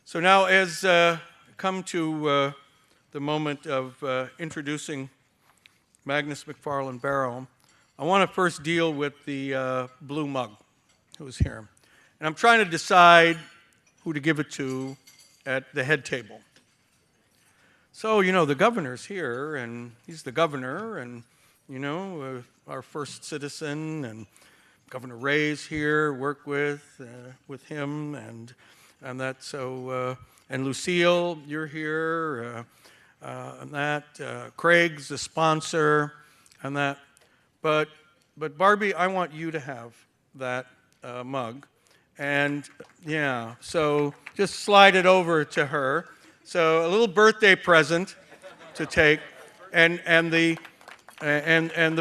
So now as come to the moment of introducing Magnus McFarlane-Barrow, I want to first deal with the blue mug who's here. And I'm trying to decide who to give it to at the head table. So, you know, the governor's here, and he's the governor, and, you know, our first citizen, and Governor Ray's here, work with him, and that. So, and Lucille, you're here, and that. Craig's the sponsor, and that. But Barbie, I want you to have that mug, and yeah. So just slide it over to her. So a little birthday present to take, and the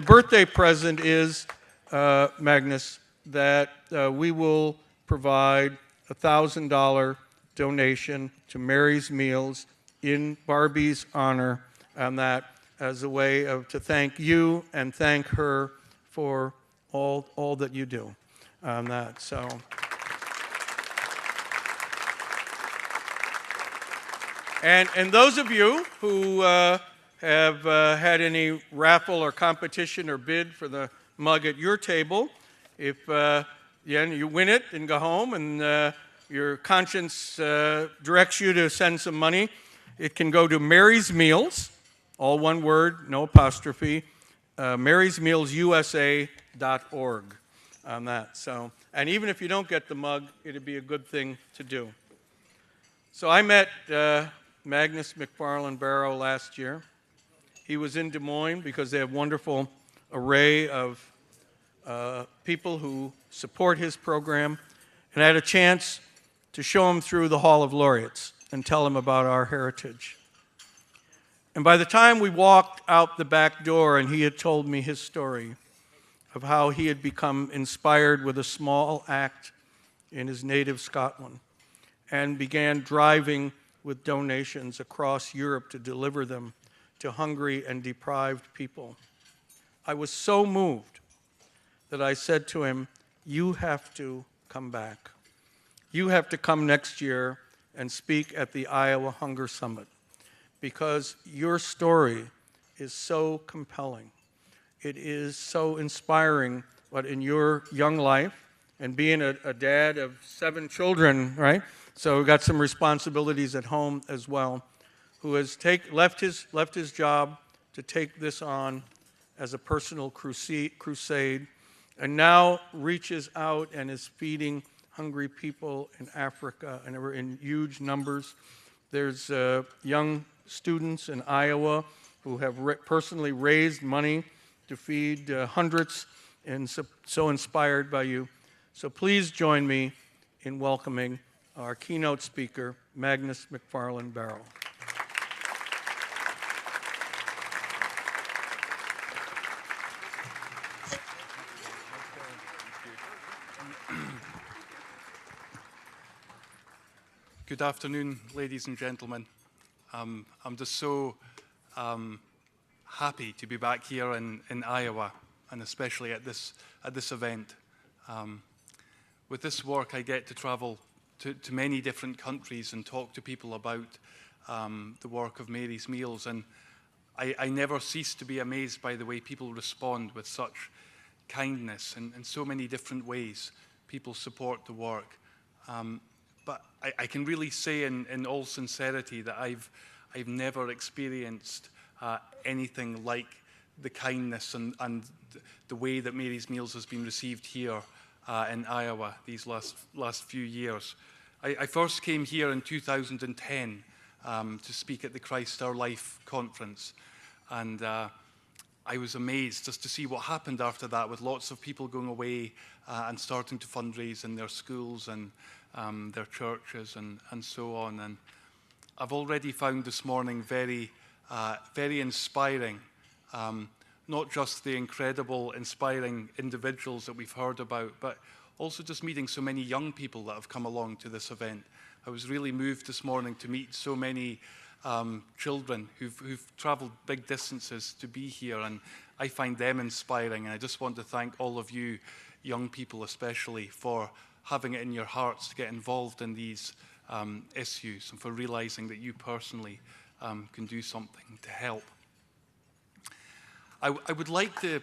birthday present is Magnus, that we will provide a $1,000 donation to Mary's Meals in Barbie's honor, and that as a way to thank you and thank her for all that you do on that. So. And those of you who have had any raffle or competition or bid for the mug at your table, if you win it and go home and your conscience directs you to send some money, it can go to Mary's Meals, all one word, no apostrophe, marysmealsusa.org on that. So, and even if you don't get the mug, it'd be a good thing to do. So I met Magnus McFarlane-Barrow last year. He was in Des Moines because they have a wonderful array of people who support his program, and I had a chance to show him through the Hall of Laureates and tell him about our heritage. And by the time we walked out the back door and he had told me his story of how he had become inspired with a small act in his native Scotland and began driving with donations across Europe to deliver them to hungry and deprived people, I was so moved that I said to him, "You have to come back. You have to come next year and speak at the Iowa Hunger Summit, because your story is so compelling. It is so inspiring, what in your young life, and being a dad of 7 children, right? So we've got some responsibilities at home as well, who has left his job to take this on as a personal crusade, and now reaches out and is feeding hungry people in Africa, and we're in huge numbers. There's young students in Iowa who have personally raised money to feed hundreds, and so inspired by you. So please join me in welcoming our keynote speaker, Magnus McFarlane-Barrow. Good afternoon, ladies and gentlemen. I'm just so happy to be back here in Iowa, and especially at this event. With this work, I get to travel to many different countries and talk to people about the work of Mary's Meals, and I never cease to be amazed by the way people respond with such kindness, and in so many different ways people support the work. But I can really say in all sincerity that I've never experienced anything like the kindness and the way that Mary's Meals has been received here in Iowa these last few years. I first came here in 2010 to speak at the Christ Our Life conference, and I was amazed just to see what happened after that, with lots of people going away and starting to fundraise in their schools and their churches and so on. And I've already found this morning very inspiring, not just the incredible, inspiring individuals that we've heard about, but also just meeting so many young people that have come along to this event. I was really moved this morning to meet so many children who've traveled big distances to be here, and I find them inspiring. And I just want to thank all of you young people especially for having it in your hearts to get involved in these issues and for realizing that you personally can do something to help. I would like to...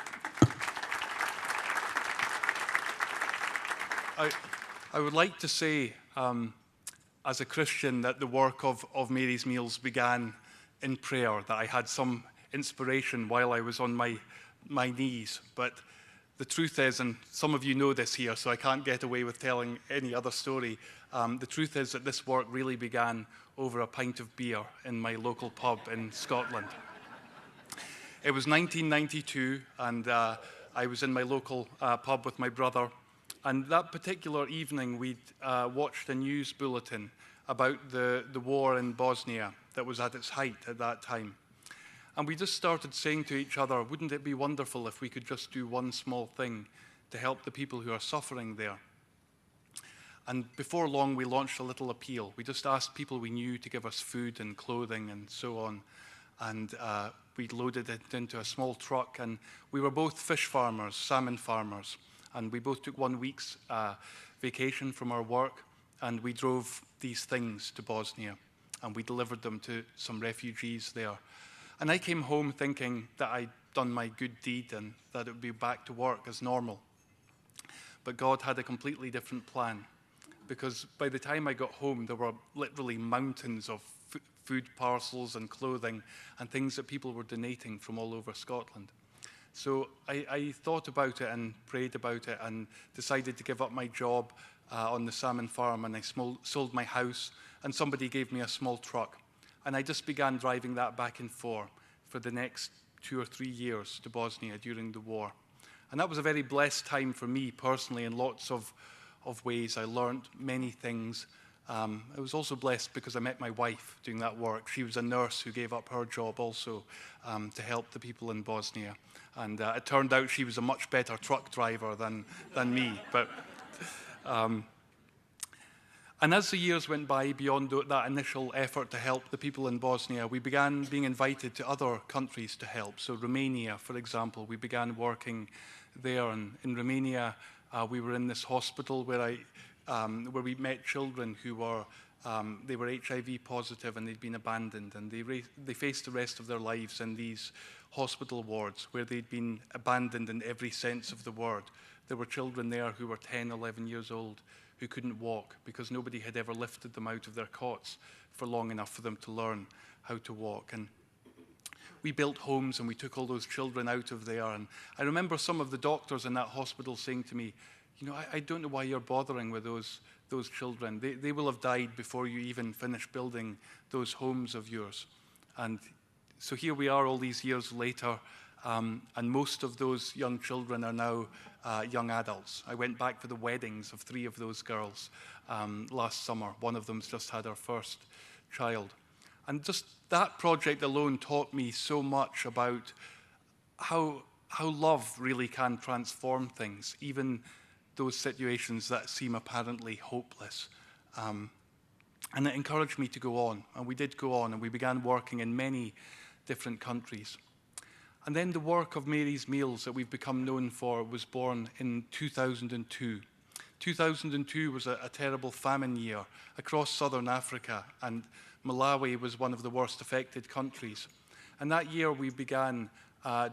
I would like to say, as a Christian, that the work of Mary's Meals began in prayer, that I had some inspiration while I was on my knees. But the truth is, and some of you know this here, so I can't get away with telling any other story, the truth is that this work really began over a pint of beer in my local pub in Scotland. It was 1992, and I was in my local pub with my brother. And that particular evening, we'd watched a news bulletin about the war in Bosnia that was at its height at that time. And we just started saying to each other, wouldn't it be wonderful if we could just do one small thing to help the people who are suffering there? And before long, we launched a little appeal. We just asked people we knew to give us food and clothing and so on. And we loaded it into a small truck. And we were both fish farmers, salmon farmers. And we both took 1 week's vacation from our work, and we drove these things to Bosnia, and we delivered them to some refugees there. And I came home thinking that I'd done my good deed and that it would be back to work as normal. But God had a completely different plan, because by the time I got home, there were literally mountains of food parcels and clothing and things that people were donating from all over Scotland. So I thought about it and prayed about it and decided to give up my job on the salmon farm, and I sold my house, and somebody gave me a small truck. And I just began driving that back and forth for the next 2 or 3 years to Bosnia during the war. And that was a very blessed time for me personally in lots of ways. I learned many things. I was also blessed because I met my wife doing that work. She was a nurse who gave up her job also to help the people in Bosnia. And it turned out she was a much better truck driver than me. But and as the years went by, beyond that initial effort to help the people in Bosnia, we began being invited to other countries to help. So Romania, for example, we began working there. And in Romania, we were in this hospital where we met children who were they were HIV positive and they'd been abandoned, and they faced the rest of their lives in these hospital wards where they'd been abandoned in every sense of the word. There were children there who were 10, 11 years old who couldn't walk because nobody had ever lifted them out of their cots for long enough for them to learn how to walk. And we built homes and we took all those children out of there. And I remember some of the doctors in that hospital saying to me, you know, I don't know why you're bothering with those children. They will have died before you even finish building those homes of yours. And so here we are all these years later, and most of those young children are now young adults. I went back for the weddings of 3 of those girls last summer. One of them's just had her first child. And just that project alone taught me so much about how love really can transform things, even those situations that seem apparently hopeless. And it encouraged me to go on. And we did go on, and we began working in many different countries. And then the work of Mary's Meals that we've become known for was born in 2002. 2002 was a terrible famine year across southern Africa, and Malawi was one of the worst affected countries. And that year we began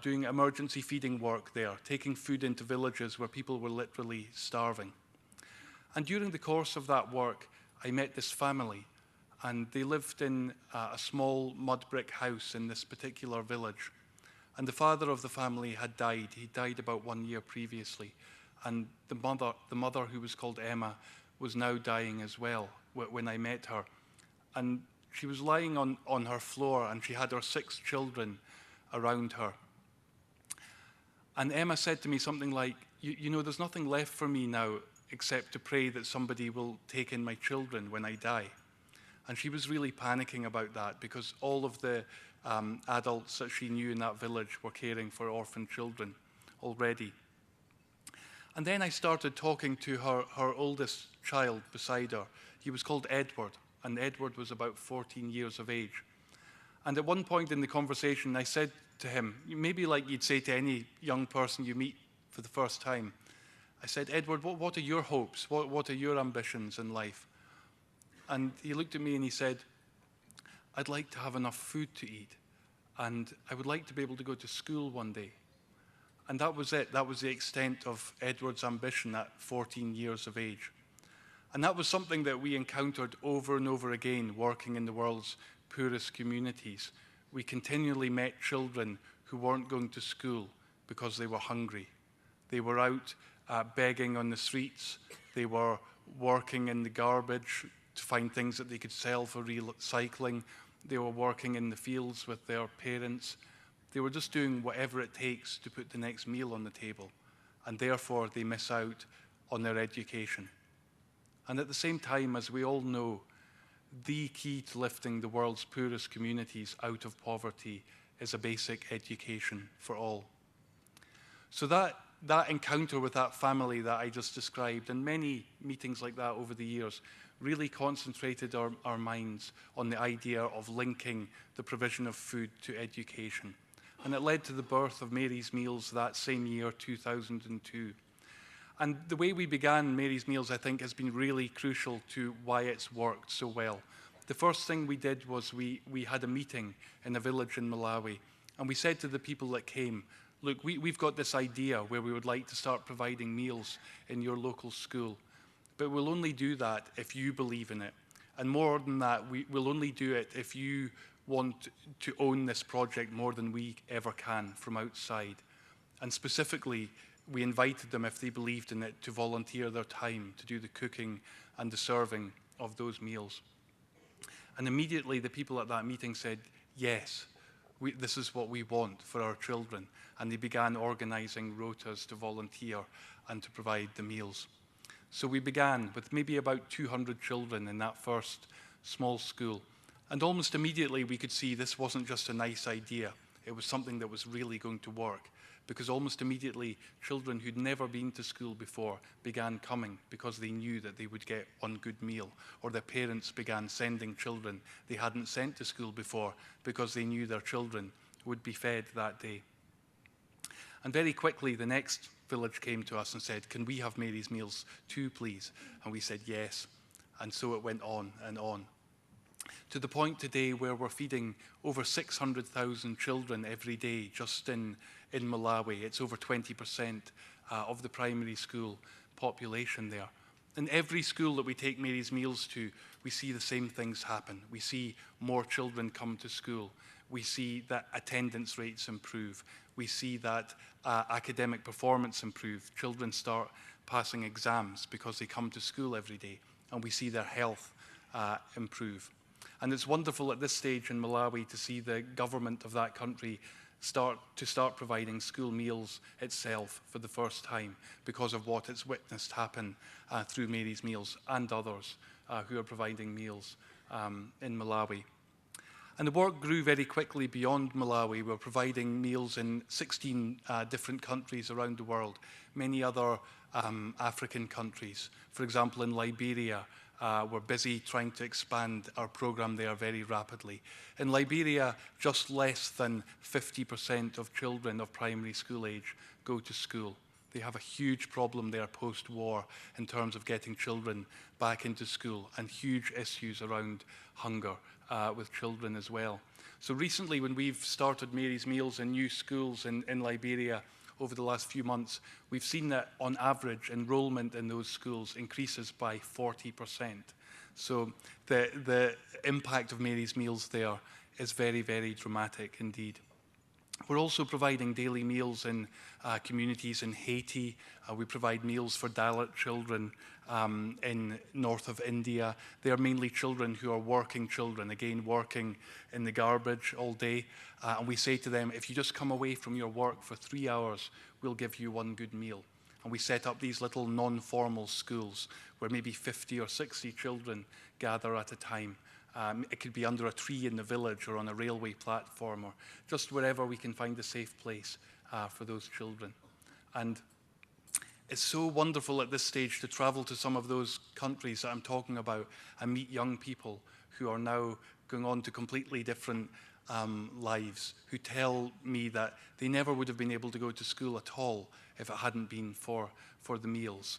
doing emergency feeding work there, taking food into villages where people were literally starving. And during the course of that work, I met this family, and they lived in a small mud brick house in this particular village. And the father of the family had died. He died about 1 year previously. And the mother, who was called Emma, was now dying as well when I met her. And she was lying on her floor, and she had her 6 children around her. And Emma said to me something like, you know, there's nothing left for me now except to pray that somebody will take in my children when I die. And she was really panicking about that because all of the adults that she knew in that village were caring for orphan children already. And then I started talking to her oldest child beside her. He was called Edward, and Edward was about 14 years of age. And at one point in the conversation, I said to him, maybe like you'd say to any young person you meet for the first time, I said, Edward, what are your hopes? What are your ambitions in life? And he looked at me and he said, "I'd like to have enough food to eat, and I would like to be able to go to school one day." And that was it. That was the extent of Edward's ambition at 14 years of age. And that was something that we encountered over and over again working in the world's poorest communities. We continually met children who weren't going to school because they were hungry. They were out begging on the streets. They were working in the garbage to find things that they could sell for recycling. They were working in the fields with their parents. They were just doing whatever it takes to put the next meal on the table, and therefore they miss out on their education. And at the same time, as we all know, the key to lifting the world's poorest communities out of poverty is a basic education for all. So that encounter with that family that I just described, and many meetings like that over the years, really concentrated our minds on the idea of linking the provision of food to education. And it led to the birth of Mary's Meals that same year, 2002. And the way we began Mary's Meals, I think, has been really crucial to why it's worked so well. The first thing we did was we had a meeting in a village in Malawi, and we said to the people that came, "Look, we've got this idea where we would like to start providing meals in your local school, but we'll only do that if you believe in it. And more than that, we'll only do it if you want to own this project more than we ever can from outside." And specifically, we invited them, if they believed in it, to volunteer their time to do the cooking and the serving of those meals. And immediately the people at that meeting said, "Yes, this is what we want for our children." And they began organizing rotas to volunteer and to provide the meals. So we began with maybe about 200 children in that first small school. And almost immediately we could see this wasn't just a nice idea. It was something that was really going to work, because almost immediately children who'd never been to school before began coming because they knew that they would get one good meal, or their parents began sending children they hadn't sent to school before because they knew their children would be fed that day. And very quickly the next village came to us and said, "Can we have Mary's Meals too, please?" And we said yes. And so it went on and on, to the point today where we're feeding over 600,000 children every day just in Malawi. It's over 20% of the primary school population there. In every school that we take Mary's Meals to, we see the same things happen. We see more children come to school. We see that attendance rates improve. We see that academic performance improve. Children start passing exams because they come to school every day. And we see their health improve. And it's wonderful at this stage in Malawi to see the government of that country start providing school meals itself for the first time, because of what it's witnessed happen through Mary's Meals and others who are providing meals in Malawi. And the work grew very quickly beyond Malawi. We're providing meals in 16 different countries around the world, many other African countries. For example, in Liberia, we're busy trying to expand our program there very rapidly. In Liberia, just less than 50% of children of primary school age go to school. They have a huge problem there post-war in terms of getting children back into school, and huge issues around hunger with children as well. So recently, when we've started Mary's Meals in new schools in Liberia over the last few months, we've seen that on average enrollment in those schools increases by 40%. So the impact of Mary's Meals there is very, very dramatic indeed. We're also providing daily meals in communities in Haiti. We provide meals for Dalit children in north of India. They are mainly children who are working children, again working in the garbage all day. And we say to them, if you just come away from your work for 3 hours, we'll give you one good meal. And we set up these little non-formal schools where maybe 50 or 60 children gather at a time. It could be under a tree in the village or on a railway platform, or just wherever we can find a safe place for those children. And it's so wonderful at this stage to travel to some of those countries that I'm talking about and meet young people who are now going on to completely different lives, who tell me that they never would have been able to go to school at all if it hadn't been for the meals.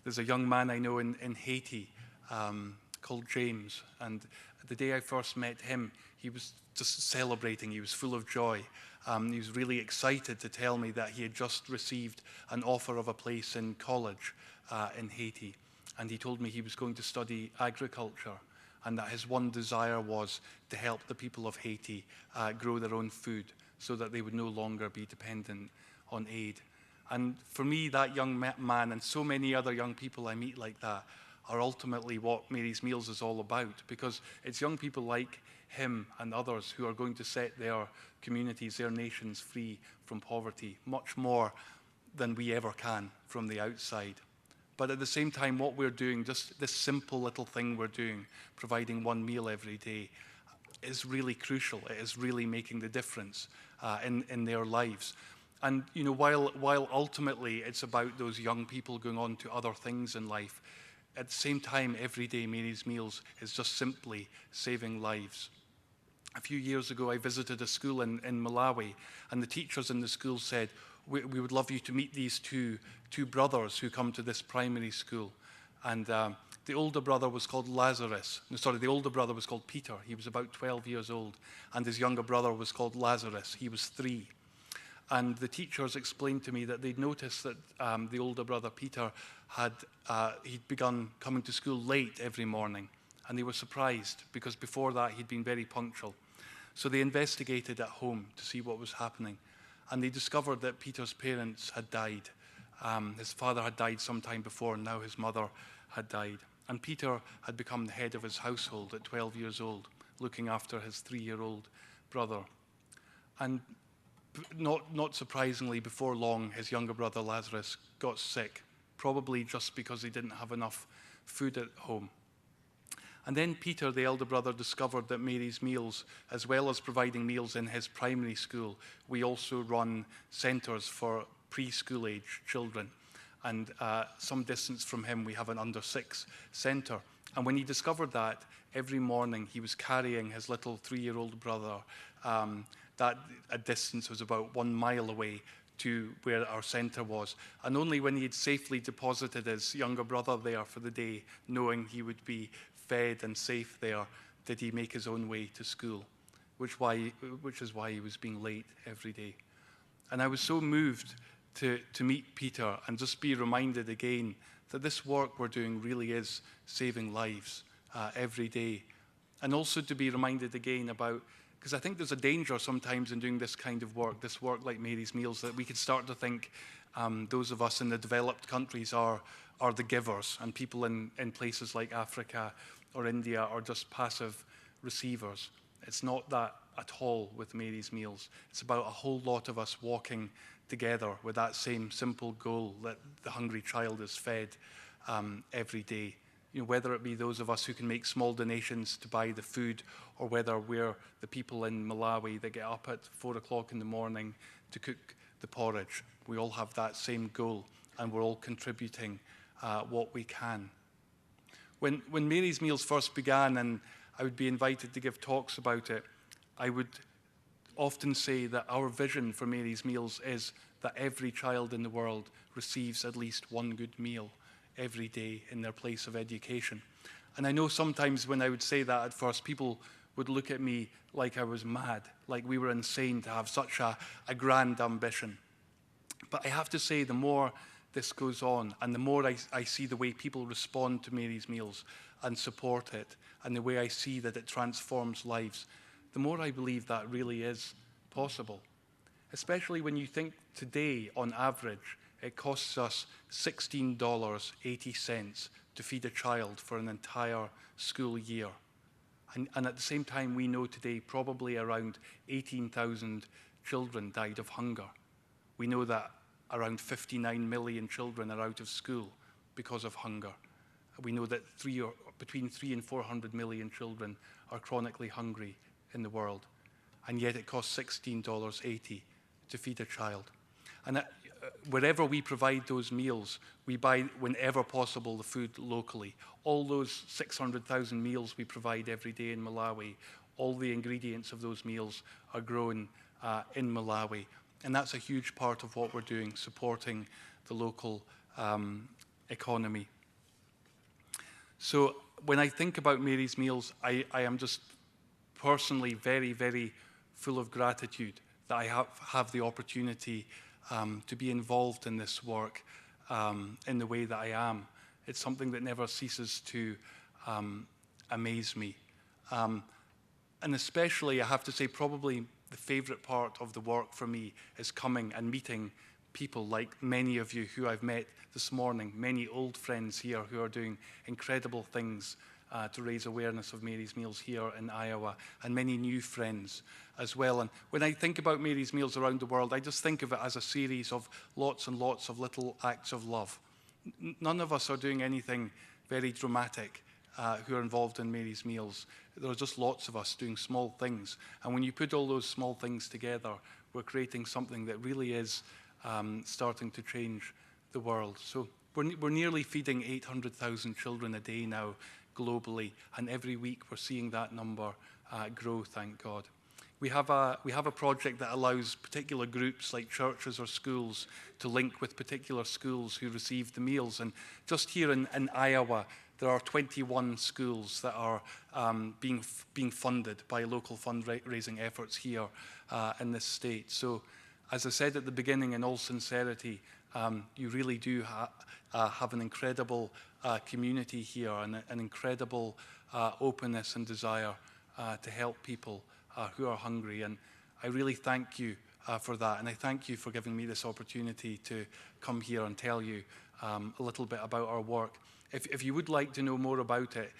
There's a young man I know in Haiti called James. And the day I first met him, he was just celebrating. He was full of joy. He was really excited to tell me that he had just received an offer of a place in college in Haiti. And he told me he was going to study agriculture, and that his one desire was to help the people of Haiti grow their own food so that they would no longer be dependent on aid. And for me, that young man and so many other young people I meet like that are ultimately what Mary's Meals is all about, because it's young people like him and others who are going to set their communities, their nations free from poverty, much more than we ever can from the outside. But at the same time, what we're doing, just this simple little thing we're doing, providing one meal every day, is really crucial. It is really making the difference in their lives. And you know, while ultimately it's about those young people going on to other things in life, at the same time, every day Mary's Meals is just simply saving lives. A few years ago, I visited a school in Malawi, and the teachers in the school said, we would love you to meet these two brothers who come to this primary school. And the older brother was called Lazarus. No, sorry, the older brother was called Peter. He was about 12 years old. And his younger brother was called Lazarus. He was 3. And the teachers explained to me that they'd noticed that the older brother, Peter, he'd begun coming to school late every morning. And they were surprised, because before that he'd been very punctual. So they investigated at home to see what was happening. And they discovered that Peter's parents had died. His father had died some time before, and now his mother had died. And Peter had become the head of his household at 12 years old, looking after his 3-year-old brother. And not surprisingly, before long, his younger brother Lazarus got sick, probably just because he didn't have enough food at home. And then Peter, the elder brother, discovered that Mary's Meals, as well as providing meals in his primary school, we also run centres for preschool age children. And some distance from him, we have an under 6 centre. And when he discovered that, every morning he was carrying his little 3-year-old brother. That a distance was about 1 mile away to where our centre was. And only when he had safely deposited his younger brother there for the day, knowing he would be fed and safe there, did he make his own way to school, which is why he was being late every day. And I was so moved to meet Peter and just be reminded again that this work we're doing really is saving lives every day. And also to be reminded again about, because I think there's a danger sometimes in doing this kind of work, this work like Mary's Meals, that we could start to think those of us in the developed countries are the givers, and people in places like Africa or India are just passive receivers. It's not that at all with Mary's Meals. It's about a whole lot of us walking together with that same simple goal that the hungry child is fed every day. You know, whether it be those of us who can make small donations to buy the food, or whether we're the people in Malawi that get up at 4 o'clock in the morning to cook the porridge. We all have that same goal, and we're all contributing what we can. When Mary's Meals first began, and I would be invited to give talks about it, I would often say that our vision for Mary's Meals is that every child in the world receives at least one good meal every day in their place of education. And I know sometimes when I would say that at first, people would look at me like I was mad, like we were insane to have such a grand ambition. But I have to say, the more this goes on, and the more I see the way people respond to Mary's Meals and support it, and the way I see that it transforms lives, the more I believe that really is possible. Especially when you think today, on average, it costs us $16.80 to feed a child for an entire school year. And at the same time, we know today probably around 18,000 children died of hunger. We know that around 59 million children are out of school because of hunger. We know that between 300 and 400 million children are chronically hungry in the world. And yet it costs $16.80 to feed a child. And wherever we provide those meals, we buy, whenever possible, the food locally. All those 600,000 meals we provide every day in Malawi, all the ingredients of those meals are grown in Malawi. And that's a huge part of what we're doing, supporting the local economy. So when I think about Mary's Meals, I am just personally very, very full of gratitude that I have the opportunity to be involved in this work in the way that I am. It's something that never ceases to amaze me. And especially, I have to say, probably the favorite part of the work for me is coming and meeting people like many of you who I've met this morning, many old friends here who are doing incredible things to raise awareness of Mary's Meals here in Iowa, and many new friends as well. And when I think about Mary's Meals around the world, I just think of it as a series of lots and lots of little acts of love. None of us are doing anything very dramatic who are involved in Mary's Meals. There are just lots of us doing small things. And when you put all those small things together, we're creating something that really is starting to change the world. So we're nearly feeding 800,000 children a day now globally, and every week we're seeing that number grow, thank God. We have a project that allows particular groups like churches or schools to link with particular schools who receive the meals. And just here in Iowa, there are 21 schools that are being funded by local fundraising efforts here in this state. So, as I said at the beginning, in all sincerity, you really do have an incredible community here, and an incredible openness and desire to help people who are hungry. And I really thank you for that. And I thank you for giving me this opportunity to come here and tell you a little bit about our work. If you would like to know more about it,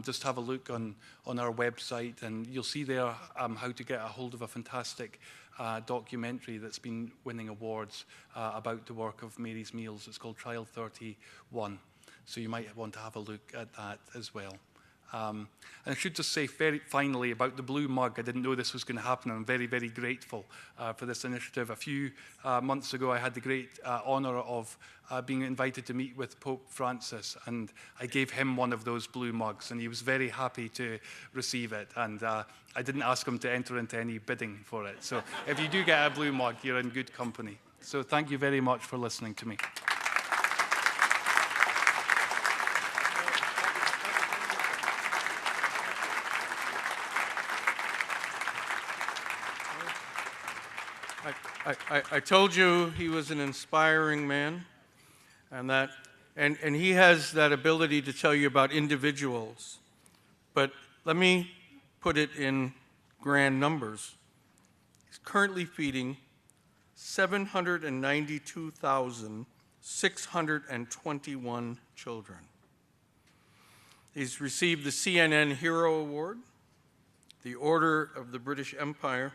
just have a look on our website, and you'll see there how to get a hold of a fantastic documentary that's been winning awards about the work of Mary's Meals. It's called Trial 31, so you might want to have a look at that as well. And I should just say very finally about the blue mug. I didn't know this was going to happen. I'm very, very grateful for this initiative. A few months ago, I had the great honor of being invited to meet with Pope Francis, and I gave him one of those blue mugs, and he was very happy to receive it. And I didn't ask him to enter into any bidding for it. So if you do get a blue mug, you're in good company. So thank you very much for listening to me. I told you he was an inspiring man, and he has that ability to tell you about individuals. But let me put it in grand numbers. He's currently feeding 792,621 children. He's received the CNN Hero Award, the Order of the British Empire,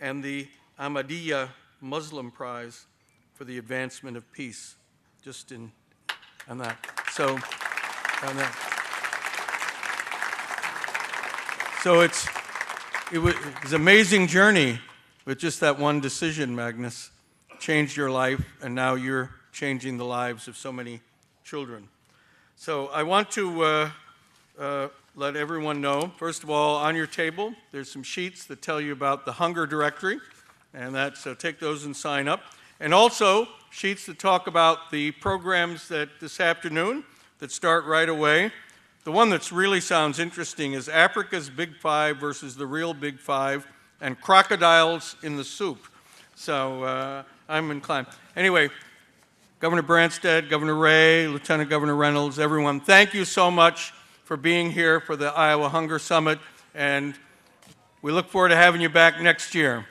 and the Ahmadiyya Muslim Prize for the advancement of peace, just on that. So, on that. So it was an amazing journey with just that one decision, Magnus. Changed your life, and now you're changing the lives of so many children. So I want to let everyone know, first of all, on your table, there's some sheets that tell you about the hunger directory, and so take those and sign up. And also, sheets that talk about the programs that this afternoon that start right away. The one that really sounds interesting is Africa's Big Five versus the Real Big Five, and crocodiles in the soup. So I'm inclined. Anyway, Governor Branstad, Governor Ray, Lieutenant Governor Reynolds, everyone, thank you so much for being here for the Iowa Hunger Summit, and we look forward to having you back next year.